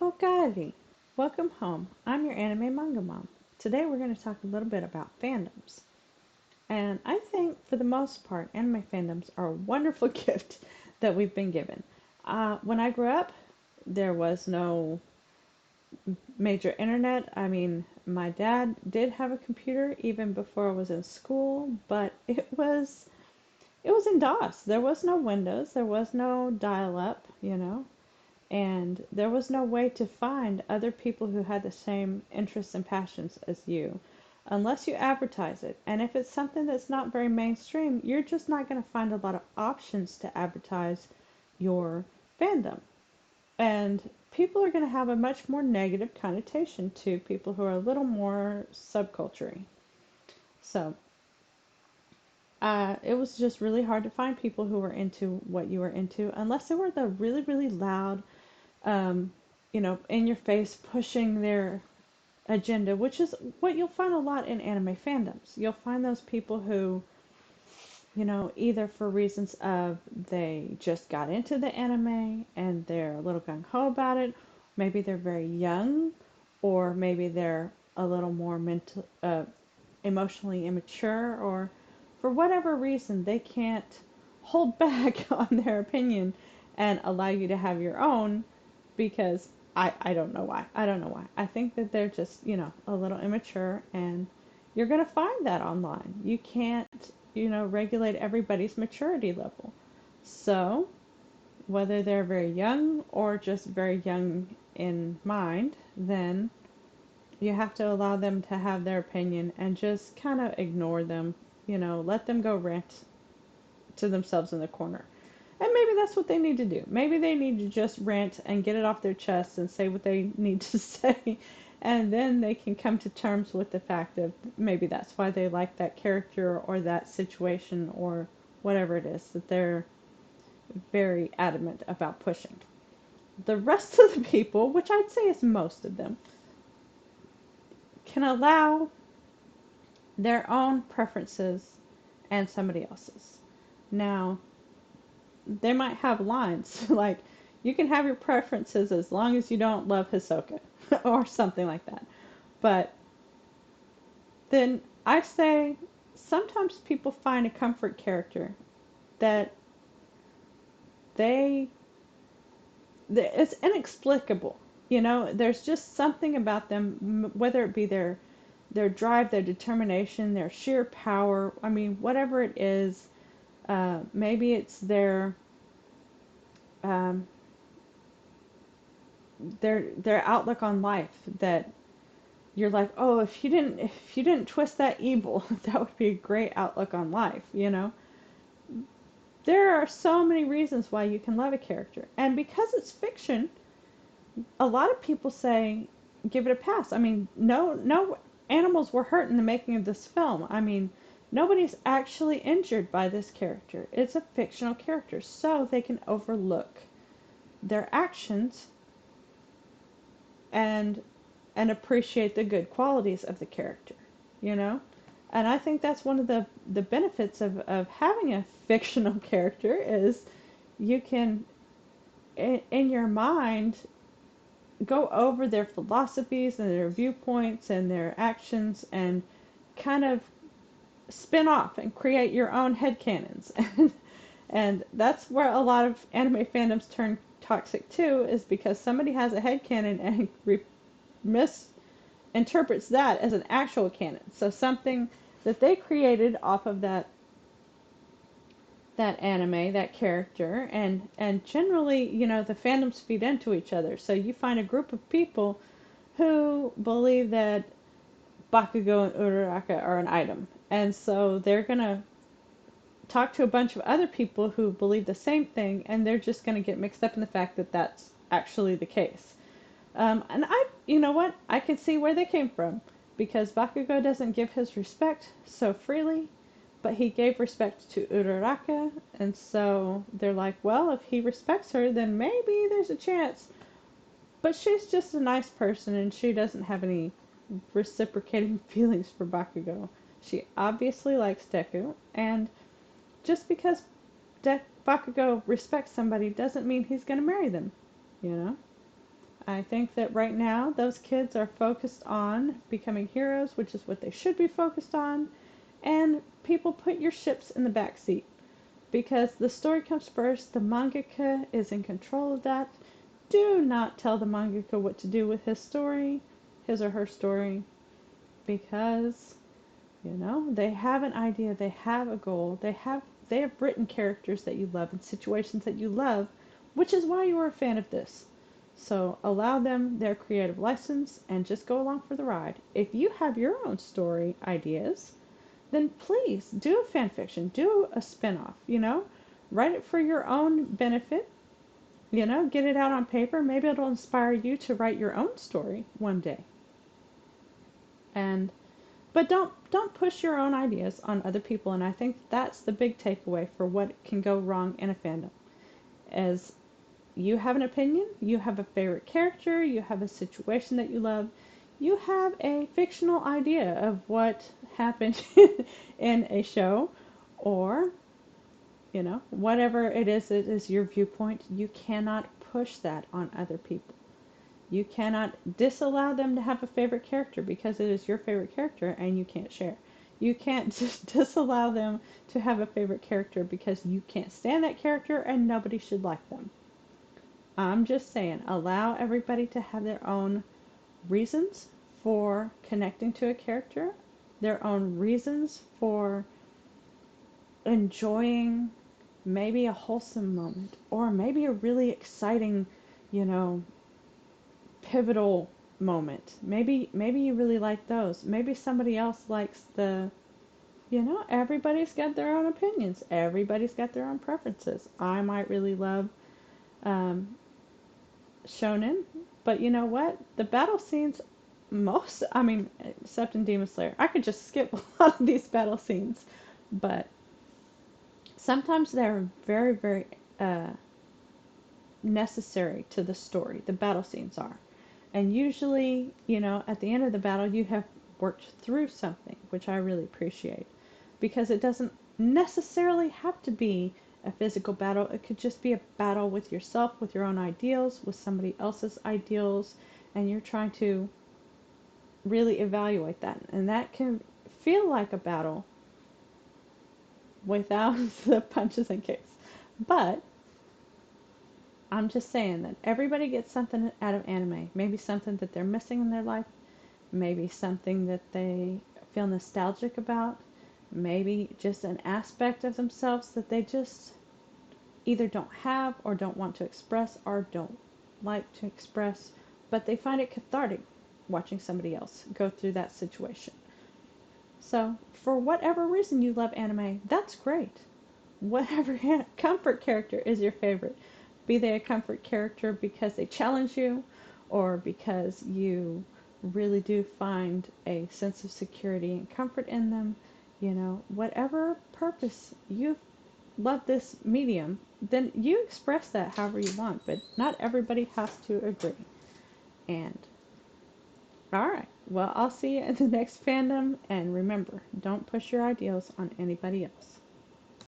Okari, welcome home. I'm your anime manga mom. Today we're going to talk a little bit about fandoms. And I think for the most part, anime fandoms are a wonderful gift that we've been given. When I grew up, there was no major internet. I mean, my dad did have a computer even before I was in school, but it was in DOS. There was no Windows, there was no dial-up, and there was no way to find other people who had the same interests and passions as you unless you advertise it. And if it's something that's not very mainstream, you're just not going to find a lot of options to advertise your fandom. And people are going to have a much more negative connotation to people who are a little more subculture. So it was just really hard to find people who were into what you were into unless they were the really, really loud um, in your face pushing their agenda, which is what you'll find a lot in anime fandoms. You'll find those people who, either for reasons of they just got into the anime and they're a little gung ho about it, maybe they're very young, or maybe they're a little more emotionally immature, or for whatever reason they can't hold back on their opinion and allow you to have your own because I don't know why. I don't know why. I think that they're just, a little immature, and you're going to find that online. You can't, regulate everybody's maturity level. So, whether they're very young or just very young in mind, then you have to allow them to have their opinion and just kind of ignore them, let them go rant to themselves in the corner. And maybe that's what they need to do. Maybe they need to just rant and get it off their chest and say what they need to say. And then they can come to terms with the fact of maybe that's why they like that character or that situation or whatever it is that they're very adamant about pushing. The rest of the people, which I'd say is most of them, can allow their own preferences and somebody else's. Now, they might have lines like you can have your preferences as long as you don't love Hisoka or something like that. But then I say sometimes people find a comfort character that they it's inexplicable. There's just something about them, whether it be their drive, their determination, their sheer power. I mean, whatever it is, maybe it's um, their outlook on life that you're like, oh, if you didn't twist that evil, that would be a great outlook on life. There are so many reasons why you can love a character, and because it's fiction, a lot of people say give it a pass. I mean, no animals were hurt in the making of this film. I mean, nobody's actually injured by this character. It's a fictional character, so they can overlook their actions and appreciate the good qualities of the character, you know? And I think that's one of the benefits of having a fictional character is you can, in your mind, go over their philosophies and their viewpoints and their actions and kind of spin off and create your own headcanons. And that's where a lot of anime fandoms turn toxic too, is because somebody has a headcanon and misinterprets that as an actual canon. So something that they created off of that anime, that character, and generally, the fandoms feed into each other. So you find a group of people who believe that Bakugo and Uraraka are an item. And so they're going to talk to a bunch of other people who believe the same thing, and they're just going to get mixed up in the fact that that's actually the case. And you know what? I can see where they came from, because Bakugo doesn't give his respect so freely, but he gave respect to Uraraka, and so they're like, well, if he respects her, then maybe there's a chance. But she's just a nice person, and she doesn't have any reciprocating feelings for Bakugo. She obviously likes Deku, and just because Bakugo respects somebody doesn't mean he's going to marry them, you know? I think that right now those kids are focused on becoming heroes, which is what they should be focused on. And people, put your ships in the back seat because the story comes first. The mangaka is in control of that. Do not tell the mangaka what to do with his story, his or her story, because they have an idea, they have a goal, they have written characters that you love and situations that you love, which is why you are a fan of this. So allow them their creative license and just go along for the ride. If you have your own story ideas, then please do a fan fiction, do a spin-off, write it for your own benefit, get it out on paper. Maybe it'll inspire you to write your own story one day. And but don't push your own ideas on other people, and I think that's the big takeaway for what can go wrong in a fandom. As you have an opinion, you have a favorite character, you have a situation that you love, you have a fictional idea of what happened in a show, or whatever it is your viewpoint. You cannot push that on other people. You cannot disallow them to have a favorite character because it is your favorite character and you can't share. You can't just disallow them to have a favorite character because you can't stand that character and nobody should like them. I'm just saying, allow everybody to have their own reasons for connecting to a character, their own reasons for enjoying maybe a wholesome moment or maybe a really exciting, you know, pivotal moment. Maybe you really like those. Maybe somebody else likes everybody's got their own opinions. Everybody's got their own preferences. I might really love um, shonen, but you know what? The battle scenes, except in Demon Slayer, I could just skip a lot of these battle scenes, but sometimes they're very, very uh, necessary to the story. The battle scenes are. And usually, at the end of the battle, you have worked through something, which I really appreciate. Because it doesn't necessarily have to be a physical battle. It could just be a battle with yourself, with your own ideals, with somebody else's ideals, and you're trying to really evaluate that. And that can feel like a battle without the punches and kicks. But I'm just saying that everybody gets something out of anime. Maybe something that they're missing in their life. Maybe something that they feel nostalgic about. Maybe just an aspect of themselves that they just either don't have or don't want to express or don't like to express. But they find it cathartic watching somebody else go through that situation. So, for whatever reason you love anime, that's great. Whatever comfort character is your favorite. Be they a comfort character because they challenge you or because you really do find a sense of security and comfort in them, whatever purpose you love this medium, then you express that however you want, but not everybody has to agree. And alright, well, I'll see you in the next fandom, and remember, don't push your ideals on anybody else.